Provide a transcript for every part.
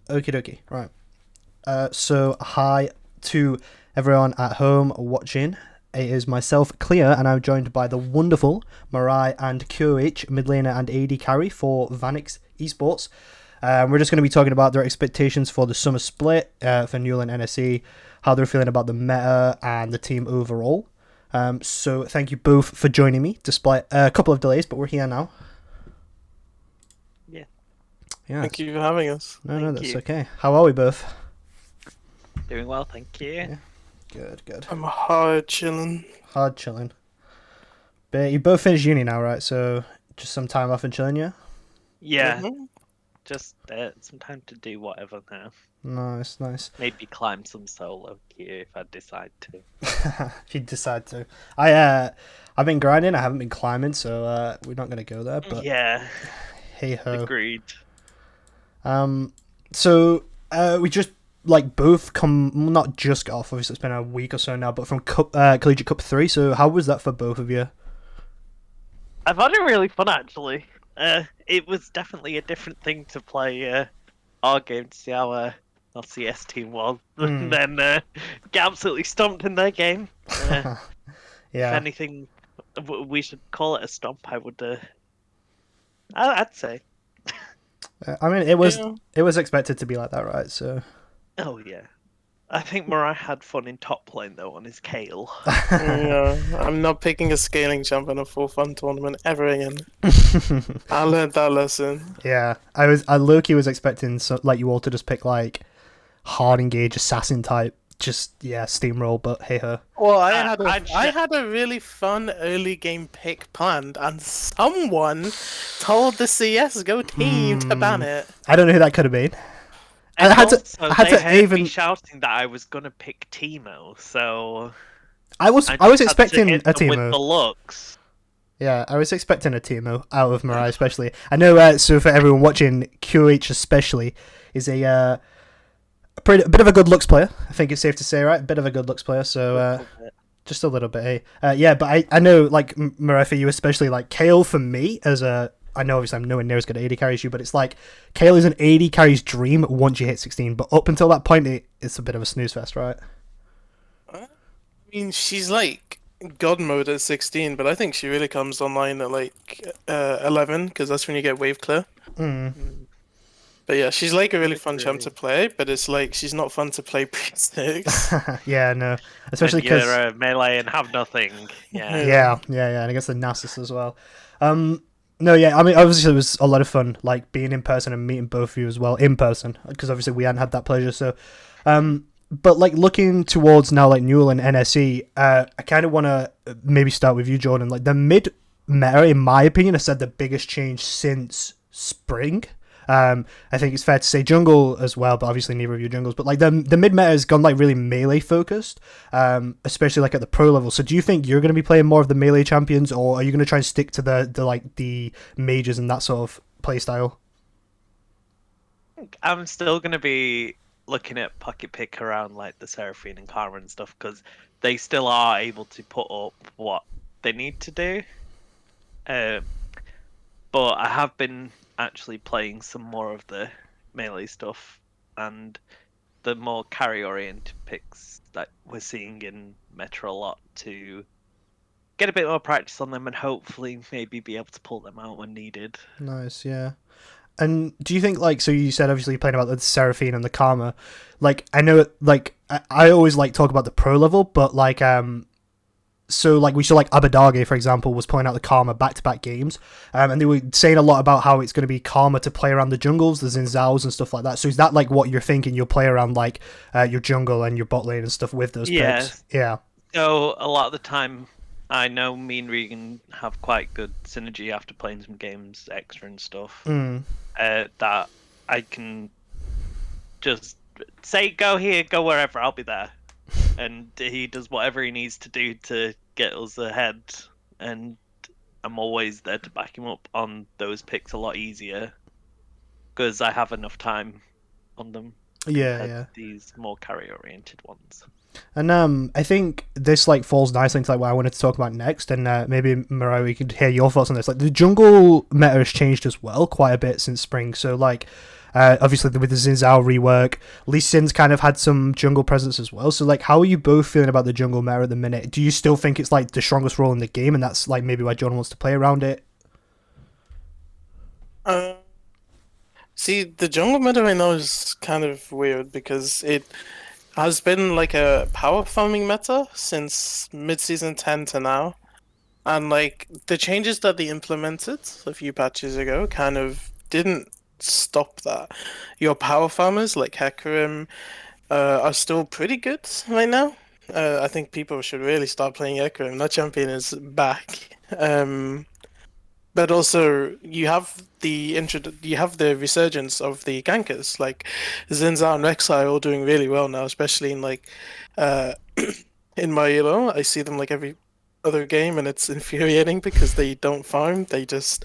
Okie dokie. Right. So hi to everyone at home watching. It is myself, Clea, and I'm joined by the wonderful Mirai and Qoh, mid laner and AD carry for Vanix Esports. We're just going to be talking about their expectations for the summer split for NUEL and NSE, how they're feeling about the meta and the team overall. So thank you both for joining me, despite a couple of delays, but we're here now. Yeah. Thank you for having us. No, that's okay. How are we both? Doing well, thank you. Yeah. Good. I'm hard chilling. Hard chilling. But you both finished uni now, right? So just some time off and chilling, yeah? Yeah, Mm-hmm. just some time to do whatever now. Nice. Maybe climb some solo queue if I decide to. If you decide to. I've been grinding, I haven't been climbing, so we're not gonna go there, but Yeah, hey ho. agreed. So we just both not just got off, obviously it's been a week or so now, but from Collegiate Cup 3, so how was that for both of you? I found it really fun actually. It was definitely a different thing to play our game to see how our CS team was, and then get absolutely stomped in their game. Yeah. If anything, we should call it a stomp. I'd say. I mean, it was expected to be like that, right? So. Oh yeah. I think Mirai had fun in top lane though on his Kale. Yeah, I'm not picking a scaling champ in a full fun tournament ever again. I learned that lesson. Yeah, I low-key was expecting you all to just pick hard engage assassin type, just steamroll. But hey ho. Well, I had a really fun early game pick planned, and someone told the CS:GO team to ban it. I don't know who that could have been. And I had to heard even me shouting that I was gonna pick Teemo, so I was expecting a with Teemo. the looks. Yeah, I was expecting a Teemo out of Mirai, especially. I know. So for everyone watching, QH especially is a bit of a good looks player. I think it's safe to say, right? A bit of a good looks player. So just a little bit, eh? Yeah, but I know Mirai for you especially, Kale for me as a. I know obviously I'm nowhere near as good at AD carry as you, but it's Kale is an AD carry's dream once you hit 16, but up until that point it's a bit of a snooze fest, right? I mean, she's God mode at 16, but I think she really comes online at 11, because that's when you get wave clear. But yeah, she's a really fun champ to play, but it's she's not fun to play pre-6. Yeah, no. Especially because you're melee and have nothing. Yeah, and against the Nasus as well. No, yeah, I mean, obviously it was a lot of fun, being in person and meeting both of you as well, in person, because obviously we hadn't had that pleasure, so, but, looking towards now, NUEL and NSE, I kind of want to maybe start with you, Jordan, the mid-meta, in my opinion, has had the biggest change since spring. I think it's fair to say jungle as well, but obviously neither of you jungles. But the mid meta has gone really melee focused, especially at the pro level. So do you think you're going to be playing more of the melee champions, or are you going to try and stick to the mages and that sort of play style? I'm still going to be looking at pocket pick around the Seraphine and Karma and stuff, because they still are able to put up what they need to do. But I have been actually playing some more of the melee stuff and the more carry oriented picks that we're seeing in meta a lot, to get a bit more practice on them and hopefully maybe be able to pull them out when needed. Nice, yeah. And do you think so you said obviously you're playing about the Seraphine and the Karma, I know I always talk about the pro level, but so we saw Abadage, for example, was playing out the Karma back-to-back games, and they were saying a lot about how it's going to be Karma to play around the jungles, the Zinzaos and stuff like that. So is that what you're thinking? You'll play around your jungle and your bot lane and stuff with those picks? Yeah. So a lot of the time, I know me and Regan have quite good synergy after playing some games extra and stuff. That I can just say, go here, go wherever, I'll be there. And he does whatever he needs to do to get us ahead, and I'm always there to back him up on those picks a lot easier, because I have enough time on them. Yeah, compared yeah. to these more carry-oriented ones. And I think this like falls nicely into like what I wanted to talk about next, and maybe Mirai, we could hear your thoughts on this. Like the jungle meta has changed as well quite a bit since spring. So like, obviously with the Xin Zhao rework, Lee Sin's kind of had some jungle presence as well. So like, how are you both feeling about the jungle meta at the minute? Do you still think it's like the strongest role in the game, and that's like maybe why John wants to play around it? See, the jungle meta right now is kind of weird because it has been like a power farming meta since mid-season 10 to now. And like the changes that they implemented a few patches ago kind of didn't stop that. Your power farmers like Hecarim are still pretty good right now. I think people should really start playing Hecarim. That champion is back. But also you have you have the resurgence of the gankers like Xin Zhao and Rek'Sai are all doing really well now, especially in like uh in my elo. I see them like every other game and it's infuriating because they don't farm. They just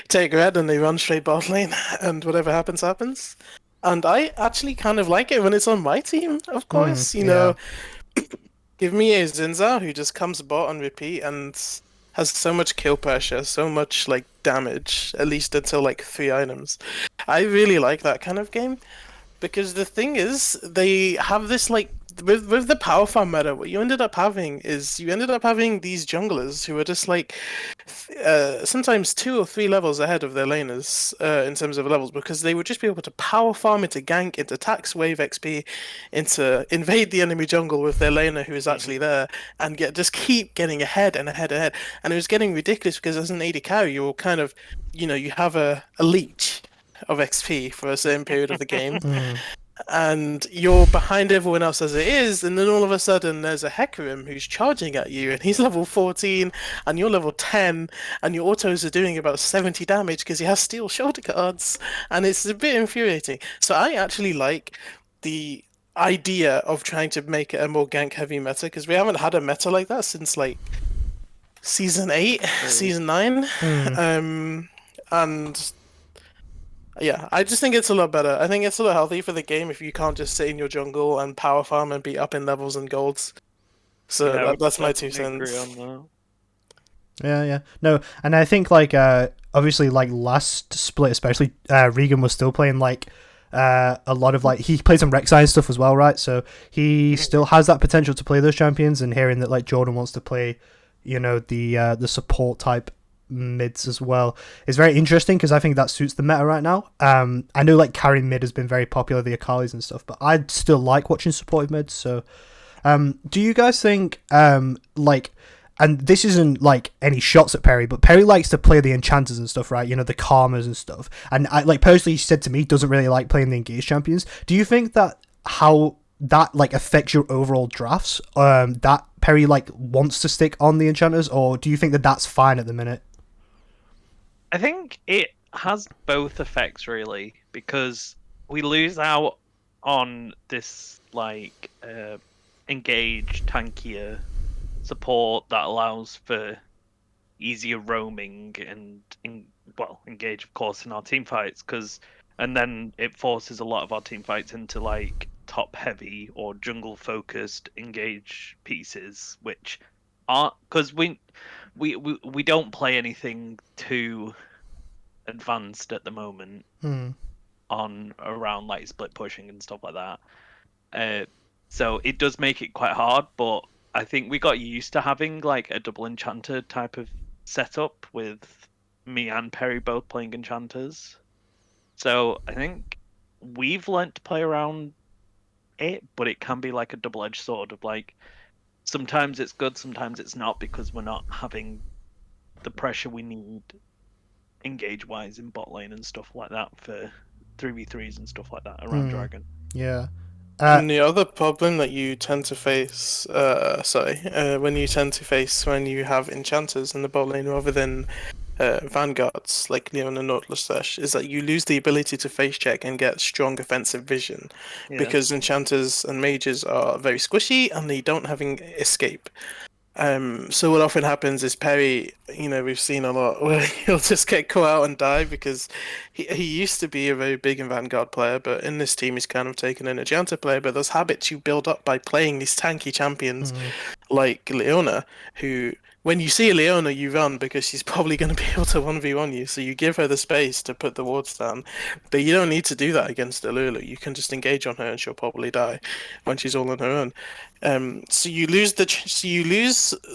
take red and they run straight bot lane and whatever happens happens. And I actually kind of like it when it's on my team, of course. You know, give me a Xin Zhao who just comes bot on repeat and has so much kill pressure, so much like damage, at least until like 3 items. I really like that kind of game because the thing is, they have this like with the power farm meta. What you ended up having is you ended up having these junglers who are just like sometimes 2 or 3 levels ahead of their laners in terms of levels because they would just be able to power farm into gank, into tax wave XP, into invade the enemy jungle with their laner who is actually there and just keep getting ahead and ahead and ahead. And it was getting ridiculous because as an AD carry, you're kind of, you know, you have a leech of XP for a certain period of the game. And you're behind everyone else as it is, and then all of a sudden there's a Hecarim who's charging at you, and he's level 14, and you're level 10, and your autos are doing about 70 damage because he has steel shoulder guards, and it's a bit infuriating. So I actually like the idea of trying to make it a more gank-heavy meta, because we haven't had a meta like that since, like, Season 8, Season 9, and... yeah, I just think it's a lot better. I think it's a lot healthy for the game if you can't just sit in your jungle and power farm and be up in levels and golds. So Yeah, that's my 2 definitely agree cents. on Yeah. No, and I think like obviously like last split especially Regan was still playing like a lot of like he played some Rek'Sai and stuff as well, right? So he still has that potential to play those champions, and hearing that like Jordan wants to play, you know, the support type mids as well is very interesting because I think that suits the meta right now. I know like carrying mid has been very popular, the Akalis and stuff, but I still like watching supportive mids. So do you guys think like, and this isn't like any shots at Perry, but Perry likes to play the enchanters and stuff, right? You know, the karmas and stuff. And I like personally he said to me he doesn't really like playing the engaged champions. Do you think that how that like affects your overall drafts? That Perry like wants to stick on the enchanters, or do you think that that's fine at the minute? I think it has both effects really, because we lose out on this like engage tankier support that allows for easier roaming and engage of course in our team fights, and then it forces a lot of our team fights into like top heavy or jungle focused engage pieces, which aren't, because we don't play anything too advanced at the moment on around like split pushing and stuff like that. So it does make it quite hard, but I think we got used to having like a double enchanter type of setup with me and Perry both playing enchanters. So I think we've learnt to play around it, but it can be like a double-edged sword of like sometimes it's good, sometimes it's not, because we're not having the pressure we need engage wise in bot lane and stuff like that for 3v3s and stuff like that around Dragon. Yeah. And the other problem that you tend to face, when you tend to face when you have enchanters in the bot lane rather than vanguards like Leon and Nautilus Slash, is that you lose the ability to face check and get strong offensive vision, because enchanters and mages are very squishy and they don't have escape. So what often happens is Perry, we've seen a lot where he'll just get caught out and die because he used to be a very big and Vanguard player, but in this team he's kind of taken in a Gianta player. But those habits you build up by playing these tanky champions like Leona, who when you see a Leona you run because she's probably going to be able to 1v1 you, so you give her the space to put the wards down. But you don't need to do that against a Lulu. You can just engage on her and she'll probably die when she's all on her own. So you lose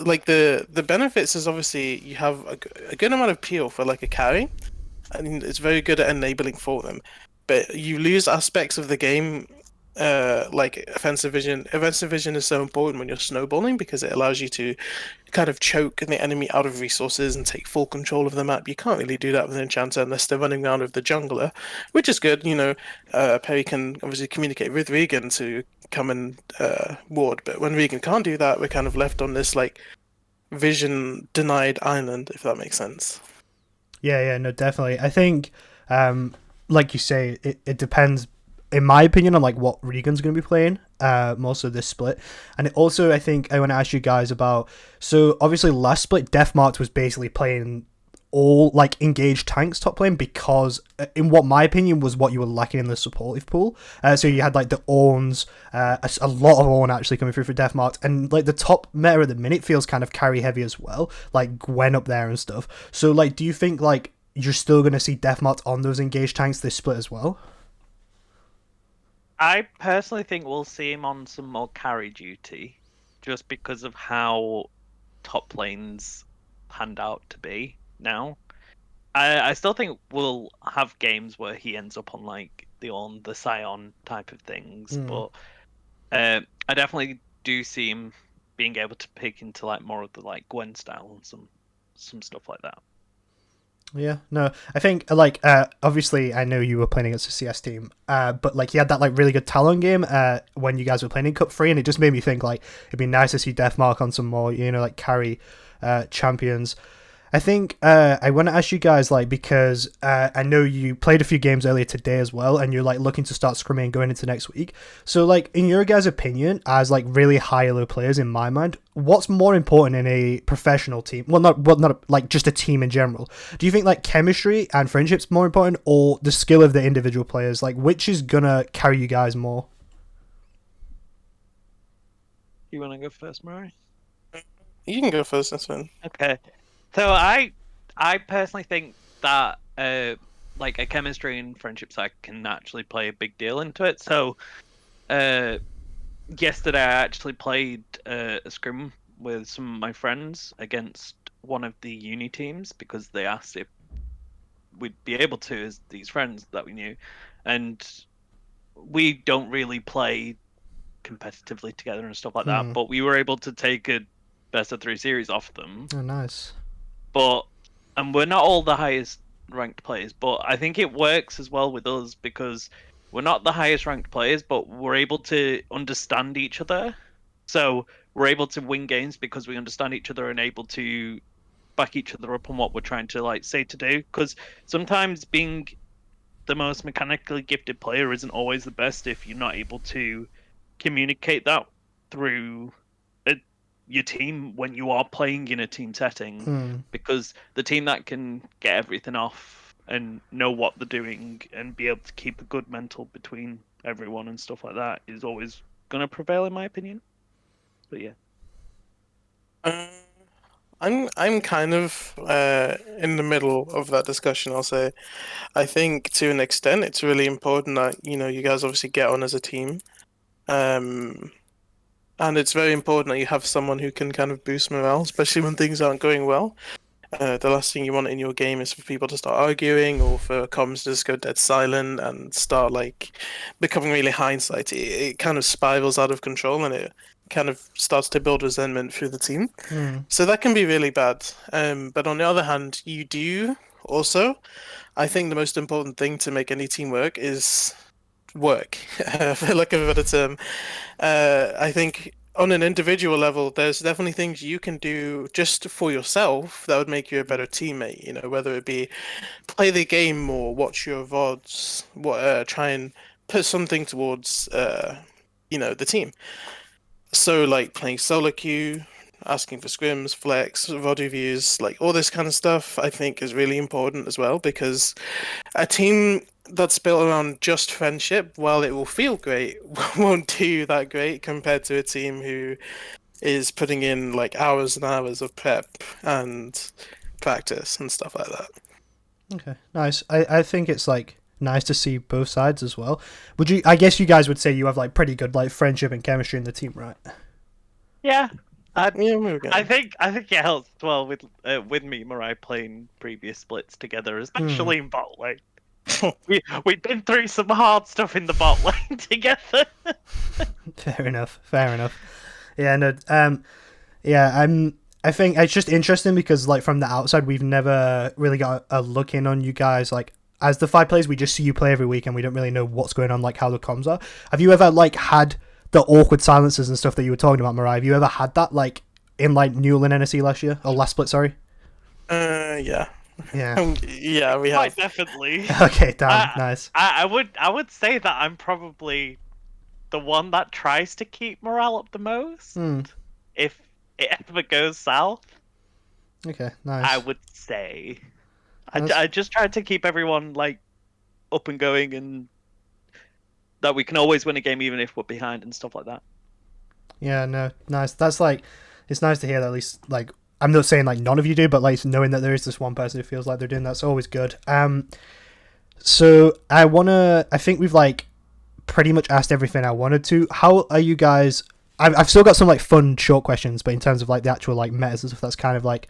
like the benefits is obviously you have a good amount of peel for like a carry, and it's very good at enabling for them. But you lose aspects of the game, like offensive vision. Offensive vision is so important when you're snowballing because it allows you to kind of choke the enemy out of resources and take full control of the map. You can't really do that with an enchanter unless they're running around with the jungler, which is good. Perry can obviously communicate with Regan to come and ward, but when Regan can't do that, we're kind of left on this like vision denied island, if that makes sense. Yeah, no, definitely. I think, like you say, it depends, in my opinion, on like what Regan's going to be playing, most of this split. And it also, I think I want to ask you guys about, so obviously last split, Deathmarked was basically playing all like engaged tanks top lane because in what my opinion was what you were lacking in the supportive pool. So you had like the Orns, a lot of Orn actually coming through for Deathmarked, and like the top meta at the minute feels kind of carry heavy as well, like Gwen up there and stuff. So like, do you think like you're still going to see Deathmarked on those engaged tanks this split as well? I personally think we'll see him on some more carry duty, just because of how top lanes panned out to be now. I still think we'll have games where he ends up on like the Scion type of things, but I definitely do see him being able to pick into like more of the like Gwen style and some stuff like that. Yeah, no, I think like obviously I know you were playing against a CS team, but like he had that like really good Talon game when you guys were playing in Cup 3, and it just made me think like it'd be nice to see Deathmark on some more like carry champions. I think I want to ask you guys, like, because I know you played a few games earlier today as well, and you're like looking to start scrimming going into next week. So, like, in your guys' opinion, as like really high-low players, in my mind, what's more important in a professional team? Well, not like just a team in general. Do you think like chemistry and friendship's more important, or the skill of the individual players? Like, which is gonna carry you guys more? You want to go first, Mirai? You can go first, that's fine. Okay. So I personally think that like a chemistry and friendship side can actually play a big deal into it. So yesterday I actually played a scrim with some of my friends against one of the uni teams because they asked if we'd be able to as these friends that we knew, and we don't really play competitively together and stuff like that, but we were able to take a best of 3 series off them. Oh, nice. And we're not all the highest ranked players, but I think it works as well with us because we're not the highest ranked players, but we're able to understand each other. So we're able to win games because we understand each other and able to back each other up on what we're trying to like say to do. Because sometimes being the most mechanically gifted player isn't always the best if you're not able to communicate that through your team when you are playing in a team setting, because the team that can get everything off and know what they're doing and be able to keep a good mental between everyone and stuff like that is always going to prevail, in my opinion. But yeah, I'm kind of in the middle of that discussion. I'll say, I think to an extent it's really important that you guys obviously get on as a team. And it's very important that you have someone who can kind of boost morale, especially when things aren't going well. The last thing you want in your game is for people to start arguing or for comms to just go dead silent and start like becoming really hindsight. It kind of spirals out of control and it kind of starts to build resentment through the team. So that can be really bad. But on the other hand, you do also, I think the most important thing to make any team work is work, for lack of a better term. I think on an individual level, there's definitely things you can do just for yourself that would make you a better teammate. Whether it be play the game more, watch your VODs, try and put something towards the team. So like playing solo queue, asking for scrims, flex, VOD reviews, like all this kind of stuff, I think is really important as well, because a team that's built around just friendship, while it will feel great, won't do that great compared to a team who is putting in like hours and hours of prep and practice and stuff like that. Okay, nice. I think it's like nice to see both sides as well. I guess you guys would say you have like pretty good like friendship and chemistry in the team, right? Yeah. Yeah, I think it helps as well with me, Mirai playing previous splits together, especially in bot lane. We've been through some hard stuff in the bot lane together. Fair enough. Yeah, no, I think it's just interesting because like from the outside we've never really got a look in on you guys. Like as the 5 players, we just see you play every week and we don't really know what's going on, like how the comms are. Have you ever like had the awkward silences and stuff that you were talking about, Mirai? Have you ever had that like in like NUEL and NSE last year or last split? Sorry. Yeah. Yeah, we have. Quite definitely. Okay, damn, nice. I would say that I'm probably the one that tries to keep morale up the most. If it ever goes south. Okay, nice. I would say. I just try to keep everyone like up and going, and that we can always win a game even if we're behind and stuff like that. Yeah, no, nice. That's like, it's nice to hear that at least, like, I'm not saying like none of you do, but like knowing that there is this one person who feels like they're doing that's always good. So I think we've like pretty much asked everything I wanted to. How are you guys? I've still got some like fun short questions, but in terms of like the actual like metas and stuff, that's kind of like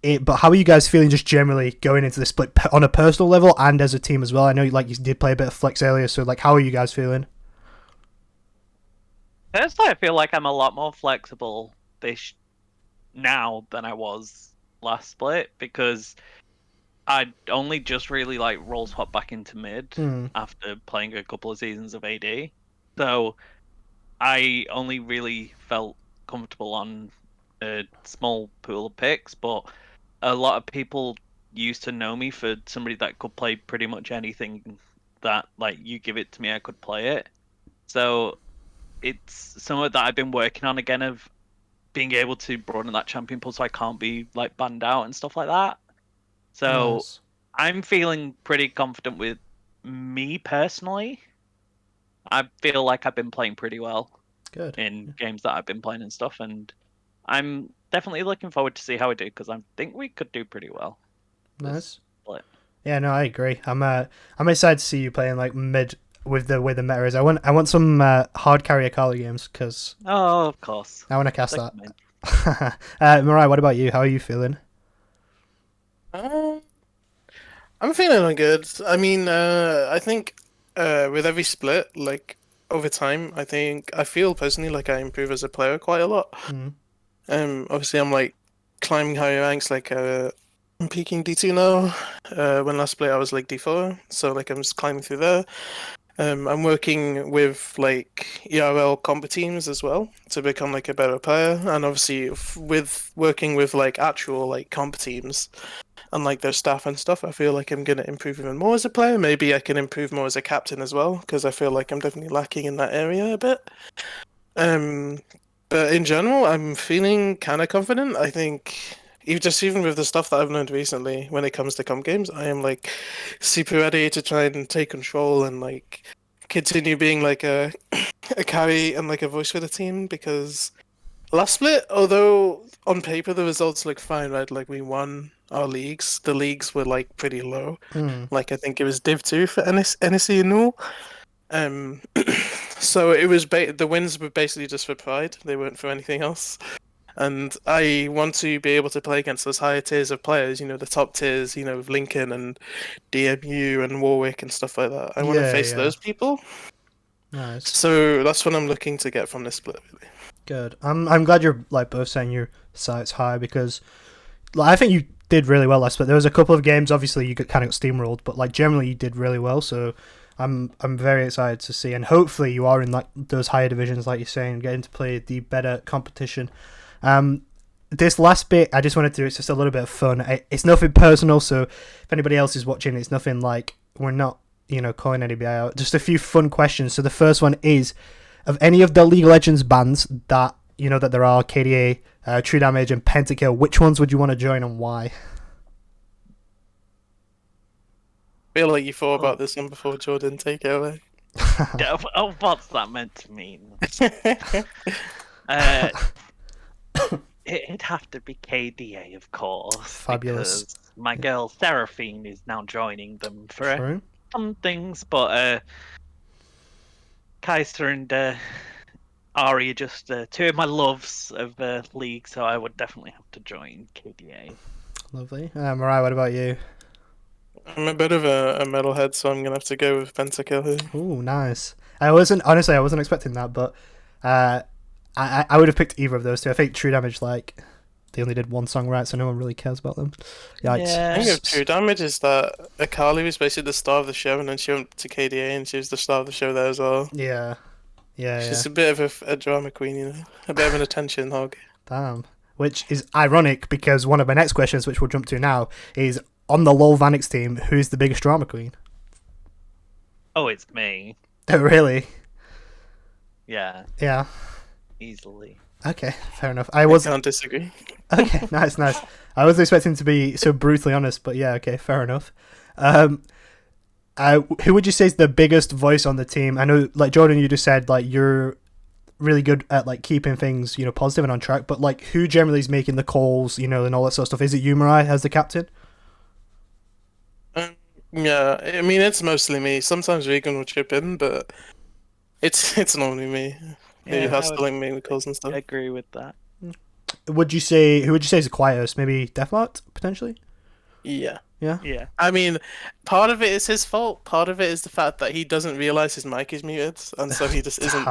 it. But how are you guys feeling just generally going into the split on a personal level and as a team as well? I know like you did play a bit of flex earlier, so like how are you guys feeling? Personally, I feel like I'm a lot more flexible now than I was last split, because I only just really like role swap back into mid after playing a couple of seasons of AD. So I only really felt comfortable on a small pool of picks, but a lot of people used to know me for somebody that could play pretty much anything that like you give it to me, I could play it. So it's something that I've been working on again, of being able to broaden that champion pool so I can't be like banned out and stuff like that. So nice. I'm feeling pretty confident with me personally. I feel like I've been playing pretty well in games that I've been playing and stuff, and I'm definitely looking forward to see how we do, because I think we could do pretty well. Nice. Yeah, no, I agree. I'm excited to see you playing like mid with the way the meta is. I want some hard carry Akali games, because of course I want to cast that. Mirai, what about you? How are you feeling? I'm feeling good. I mean, I think with every split, like over time, I feel personally like I improve as a player quite a lot. Obviously, I'm like climbing higher ranks. Like I'm peaking D2 now. When last split I was like D4, so like I'm just climbing through there. I'm working with like ERL comp teams as well to become like a better player, and obviously with working with like actual like comp teams and like their staff and stuff, I feel like I'm gonna improve even more as a player. Maybe I can improve more as a captain as well, because I feel like I'm definitely lacking in that area a bit. But in general, I'm feeling kind of confident. I think even with the stuff that I've learned recently when it comes to comp games, I am like super ready to try and take control and like continue being like a carry and like a voice for the team, because last split, although on paper the results look fine, right? Like we won our leagues. The leagues were like pretty low. Like I think it was Div 2 for NSE and NUEL. So it was the wins were basically just for pride. They weren't for anything else. And I want to be able to play against those higher tiers of players, the top tiers, with Lincoln and DMU and Warwick and stuff like that. I want to face those people. Nice. So that's what I'm looking to get from this split, really. Good. I'm glad you're like both saying your sights high, because like, I think you did really well last split. There was a couple of games, obviously you kind of got steamrolled, but like generally you did really well. So I'm very excited to see, and hopefully you are in like those higher divisions, like you're saying, getting to play the better competition. This last bit, I just wanted to do, it's just a little bit of fun. It's nothing personal, so if anybody else is watching, it's nothing like, we're not, calling anybody out. Just a few fun questions. So the first one is, of any of the League of Legends bans that you know that there are KDA, True Damage, and Pentakill. Which ones would you want to join and why? I feel like you thought about this one before Jordan. Take it away. Oh, what's that meant to mean? It'd have to be KDA, of course. Fabulous. Because my girl Seraphine is now joining them for True. some things, but Kaiser and Ari are just two of my loves of League, so I would definitely have to join KDA. Lovely. Mirai, what about you? I'm a bit of a metalhead, so I'm gonna have to go with Pentakill here. Ooh, nice. I wasn't expecting that, but I would have picked either of those two. I think True Damage, like, they only did one song right, so no one really cares about them. Yikes. Yeah. I think of True Damage is that Akali was basically the star of the show, and then she went to KDA, and she was the star of the show there as well. Yeah. She's a bit of a drama queen, you know, a bit of an attention hog. Damn. Which is ironic because one of my next questions, which we'll jump to now, is on the LoL Vanix team, who's the biggest drama queen? Oh, it's me. Oh, really? Yeah, Yeah. easily. Okay, fair enough. I can't disagree. Okay, nice. I wasn't expecting to be so brutally honest, but yeah, okay, fair enough. Who would you say is the biggest voice on the team? I know, like Jordan, you just said like you're really good at like keeping things, you know, positive and on track. But like, who generally is making the calls, you know, and all that sort of stuff? Is it you, Mirai, as the captain? Yeah, I mean it's mostly me. Sometimes Regan will chip in, but it's normally me. Who has to link me with calls and stuff. I agree with that. Who would you say is the quietest? Maybe Deathlock potentially. Yeah. Yeah. I mean, part of it is his fault. Part of it is the fact that he doesn't realize his mic is muted, and so he just isn't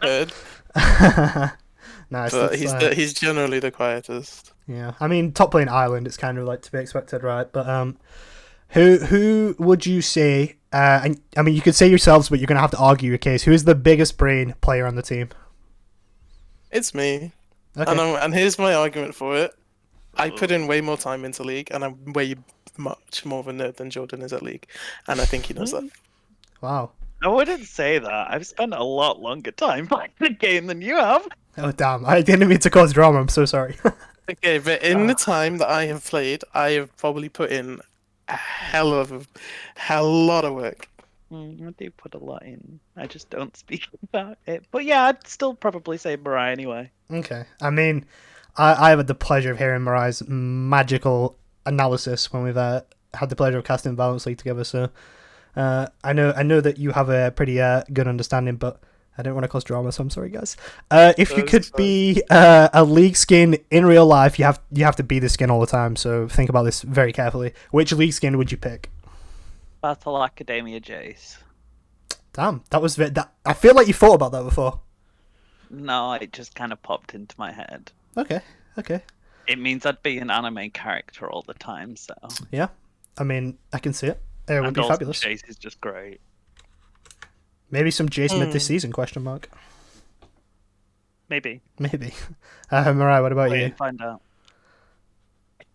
heard. Nice. But he's generally the quietest. Yeah, I mean, top playing Ireland, it's kind of like to be expected, right? But who would you say? And I mean, you could say yourselves, but you're gonna have to argue your case. Who is the biggest brain player on the team? It's me. Okay. And here's my argument for it. I put in way more time into League, and I'm way much more of a nerd than Jordan is at League, and I think he knows that. Wow. I wouldn't say that. I've spent a lot longer time playing the game than you have. Oh damn! I didn't mean to cause drama. I'm so sorry. Okay, but in the time that I have played, I have probably put in a hell lot of work. I do put a lot in. I just don't speak about it. But yeah, I'd still probably say Mirai anyway. Okay. I mean, I have had the pleasure of hearing Mirai's magical analysis when we've had the pleasure of casting Balance League together. So I know that you have a pretty good understanding, but I don't want to cause drama, so I'm sorry, guys. If you could be a League skin in real life, you have to be the skin all the time. So think about this very carefully. Which League skin would you pick? Battle Academia Jace. Damn, that was I feel like you thought about that before. No, it just kind of popped into my head. Okay. It means I'd be an anime character all the time, so. Yeah, I mean, I can see it. It would be fabulous. Jace is just great. Maybe some Jace mid this season? Question mark. Maybe. Mirai, what about you? Find out.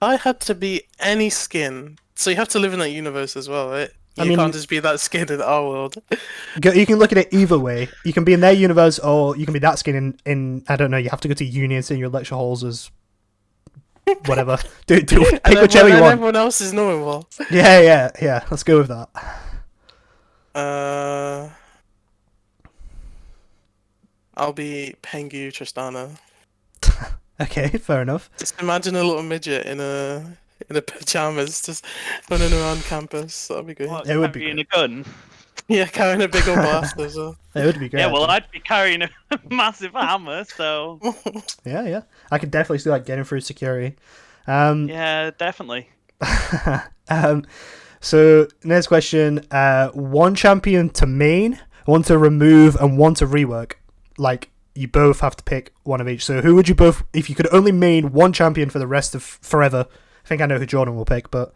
I had to be any skin, so you have to live in that universe as well, right? You can't just be that skin in our world. You can look at it either way. You can be in their universe, or you can be that skin in I don't know. You have to go to uni and sit in your lecture halls as whatever. Pick whichever you want. Everyone else is normal. Yeah. Let's go with that. I'll be Pengu Tristana. Okay, fair enough. Just imagine a little midget in a pajamas just running around campus. That'd be good. What, it would be carrying a gun. Yeah, carrying a big old blaster as well. It would be great. Yeah, well, I'd be carrying a massive hammer, so. Yeah. I could definitely see like getting through security. Yeah, definitely. So next question: one champion to main, one to remove, and one to rework. Like, you both have to pick one of each. So who would you both, if you could only main one champion for the rest of forever? I think I know who Jordan will pick, but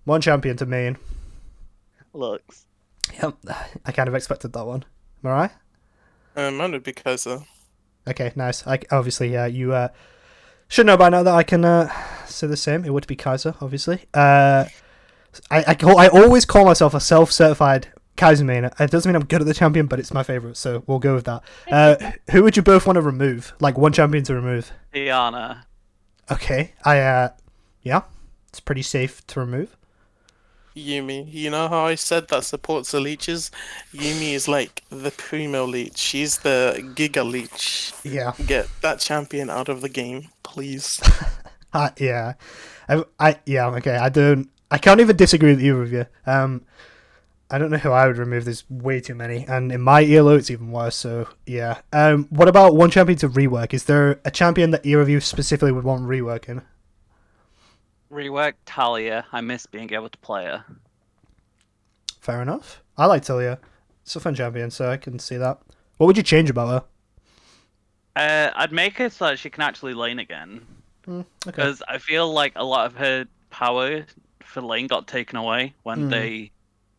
one champion to main. Looks. Yep, I kind of expected that one. Mirai? Mine would be Kaiser. Okay, nice. Obviously, you should know by now that I can say the same. It would be Kaiser, obviously. I always call myself a self-certified Kai's main. It doesn't mean I'm good at the champion, but it's my favourite, so we'll go with that. Who would you both want to remove? Like, one champion to remove? Diana. Okay, yeah, it's pretty safe to remove. Yumi. You know how I said that supports the leeches? Yumi is like the primo leech. She's the giga leech. Yeah. Get that champion out of the game, please. Yeah. Yeah, okay, I can't even disagree with either of you. I don't know who I would remove. There's way too many, and in my ELO it's even worse. So yeah. What about one champion to rework? Is there a champion that either of you specifically would want reworking? Rework Talia. I miss being able to play her. Fair enough. I like Talia. It's a fun champion, so I can see that. What would you change about her? I'd make her so that she can actually lane again. Okay. Because I feel like a lot of her power for lane got taken away when they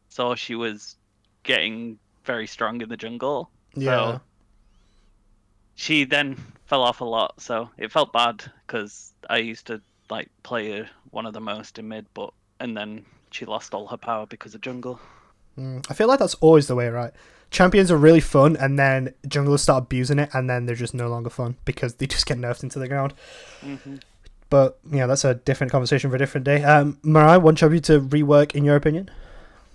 saw she was getting very strong in the jungle. Yeah. So she then fell off a lot, so it felt bad because I used to like play her one of the most in mid, and then she lost all her power because of jungle. I feel like that's always the way, right? Champions are really fun, and then junglers start abusing it, and then they're just no longer fun because they just get nerfed into the ground. But yeah, that's a different conversation for a different day. Mirai, one champion to rework in your opinion?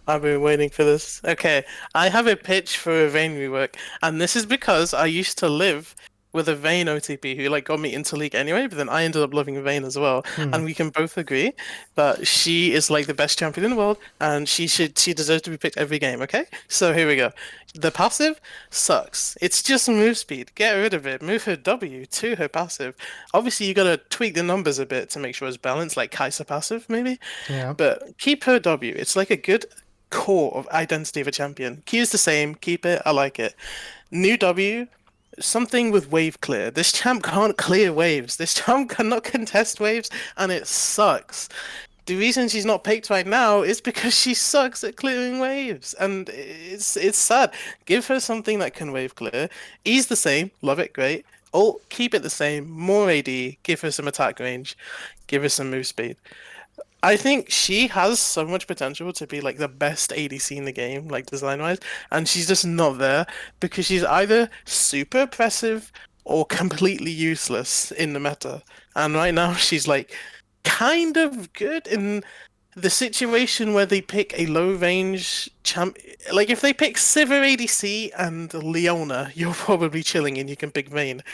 I've been waiting for this. Okay, I have a pitch for a Vayne rework, and this is because I used to live with a Vayne OTP who like got me into League anyway, but then I ended up loving Vayne as well, and we can both agree that she is like the best champion in the world, and she deserves to be picked every game. Okay, so here we go. The passive sucks. It's just move speed. Get rid of it. Move her W to her passive. Obviously, you gotta tweak the numbers a bit to make sure it's balanced, like Kai'Sa passive maybe. Yeah. But keep her W. It's like a good core of identity of a champion. Q is the same. Keep it. I like it. New W. Something with wave clear. This champ can't clear waves. This champ cannot contest waves, and it sucks. The reason she's not picked right now is because she sucks at clearing waves, and it's sad. Give her something that can wave clear. E's the same. Love it. Great. Ult, keep it the same. More AD. Give her some attack range. Give her some move speed. I think she has so much potential to be like the best ADC in the game, like design-wise, and she's just not there because she's either super oppressive or completely useless in the meta. And right now she's like kind of good in the situation where they pick a low-range champ. Like if they pick Sivir ADC and Leona, you're probably chilling and you can pick Vayne.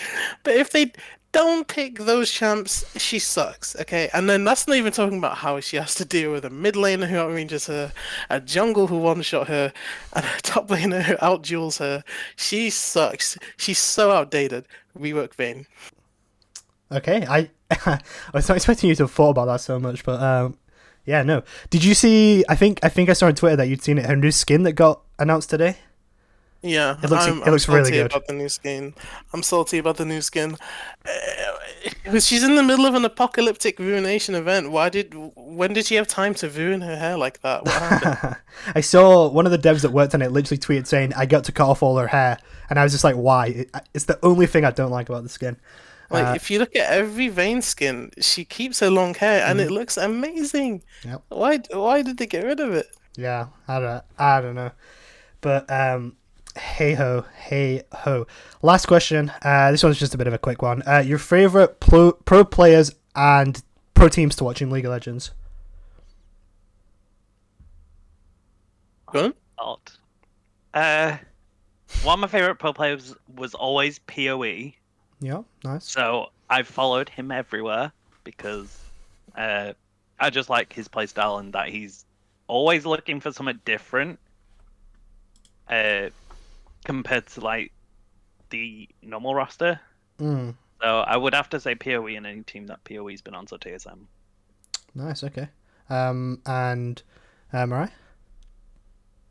But if they don't pick those champs, she sucks, okay? And then that's not even talking about how she has to deal with a mid laner who outranges her, a jungle who one-shot her, and a top laner who outduels her. She sucks. She's so outdated. Rework Vayne. Okay, I was not expecting you to have thought about that so much, but yeah, no. Did you see? I think I saw on Twitter that you'd seen it. Her new skin that got announced today. Yeah, it looks really good. About the new skin. I'm salty about the new skin. She's in the middle of an apocalyptic ruination event. When did she have time to ruin her hair like that? What happened? I saw one of the devs that worked on it literally tweeted saying, "I got to cut off all her hair," and I was just like, "Why?" It's the only thing I don't like about the skin. Like if you look at every Vayne skin, she keeps her long hair and it looks amazing. Yep. Why did they get rid of it? Yeah, I don't know, but hey ho. Last question. This one's just a bit of a quick one. Your favorite pro players and pro teams to watch in League of Legends? Good. One of my favorite pro players was always PoE. Yeah, nice. So I followed him everywhere because I just like his playstyle and that he's always looking for something different. Compared to like the normal roster. So I would have to say PoE in any team that PoE's been on, so TSM. Nice, okay. And Mirai?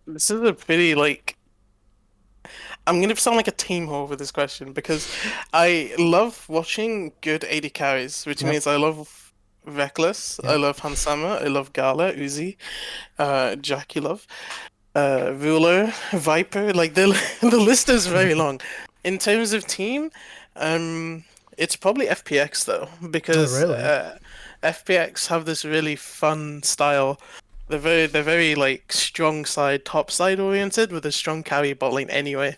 This is a pretty like I'm gonna sound like a team whore with this question because I love watching good AD carries, which means I love Reckless, I love Hansama, I love Gala, Uzi, Jackie Love. Ruler, Viper, like the list is very long. In terms of team, it's probably FPX though, because FPX have this really fun style they're very like strong side, top side oriented with a strong carry bot lane anyway.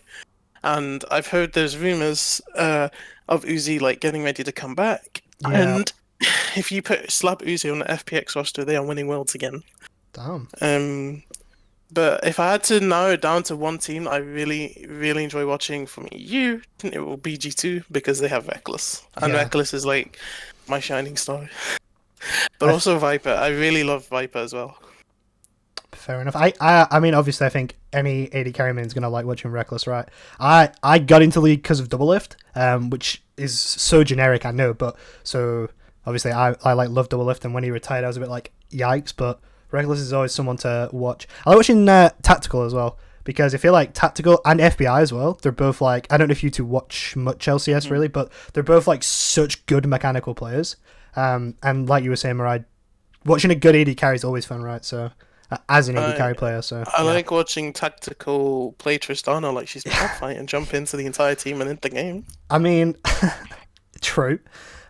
And I've heard there's rumors of Uzi like getting ready to come back. Yeah. And if you slap Uzi on the FPX roster, they are winning worlds again. Damn. But if I had to narrow it down to one team, I really, really enjoy watching from EU. It will be G2 because they have Reckless, and Yeah. Reckless is like my shining star. But also Viper. I really love Viper as well. Fair enough. I mean, obviously, I think any AD carryman is gonna like watching Reckless, right? I got into League because of Double Lift, which is so generic, I know, but so obviously I like love Double Lift, and when he retired, I was a bit like yikes. But Reckless is always someone to watch. I like watching Tactical as well because I feel like Tactical and FBI as well. They're both like, I don't know if you two watch much LCS really, but they're both like such good mechanical players. And like you were saying, Mirai, watching a good AD carry is always fun, right? So. As an AD carry player, so I like watching Tactical play Tristana like she's top fight and jump into the entire team and end the game. I mean, true,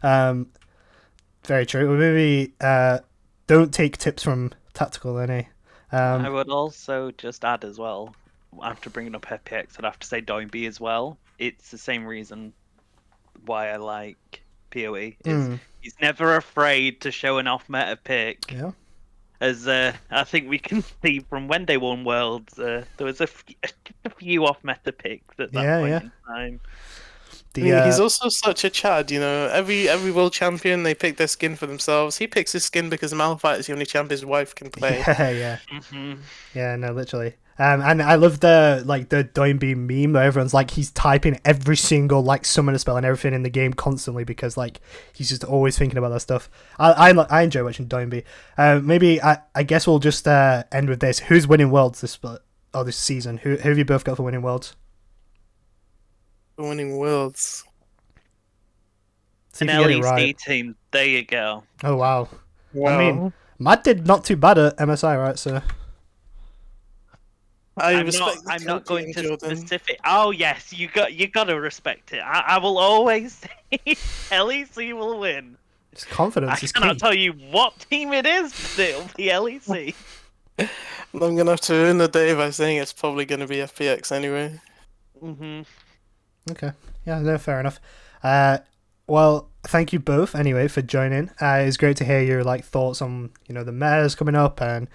very true. Well, maybe don't take tips from Tactical, then, eh? I would also just add as well, after bringing up FPX, I'd have to say Doinby as well. It's the same reason why I like PoE. He's never afraid to show an off-meta pick. Yeah. As I think we can see from when they won Worlds, there was a few off-meta picks at that point in time. He's also such a Chad, you know. Every world champion, they pick their skin for themselves. He picks his skin because Malphite is the only champ his wife can play. Yeah. Yeah, no, literally. And I love the Doinby meme where everyone's like, he's typing every single like summoner spell and everything in the game constantly because like he's just always thinking about that stuff. I enjoy watching Doinby. Maybe I guess we'll just end with this. Who's winning Worlds this season? Who have you both got for winning Winning Worlds? See An if you get it LEC right. team. There you go. Oh wow. I mean, Matt did not too bad at MSI, right? So. I'm not going to specific. Oh yes, you got to respect it. I will always say LEC will win. It's confidence. I cannot tell you what team it is, but it'll be LEC. I'm gonna have to ruin the day by saying it's probably gonna be FPX anyway. Okay. Yeah. No. Fair enough. Well, thank you both anyway for joining. It's great to hear your like thoughts on the metas coming up and.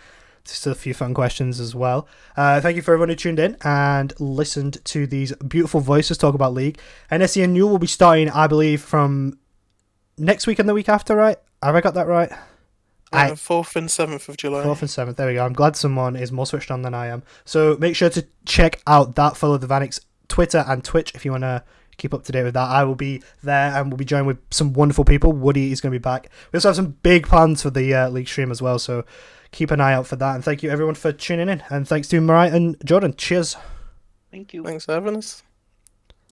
Just a few fun questions as well. Thank you for everyone who tuned in and listened to these beautiful voices talk about League. NSE and NUEL will be starting, I believe, from next week and the week after, right? Have I got that right? 4th and 7th of July. 4th and 7th, there we go. I'm glad someone is more switched on than I am. So make sure to check out that. Follow the Vanix Twitter and Twitch if you want to keep up to date with that. I will be there and we'll be joined with some wonderful people. Woody is going to be back. We also have some big plans for the League stream as well, so keep an eye out for that. And thank you everyone for tuning in. And thanks to Mirai and Jordan. Cheers. Thank you. Thanks for having us.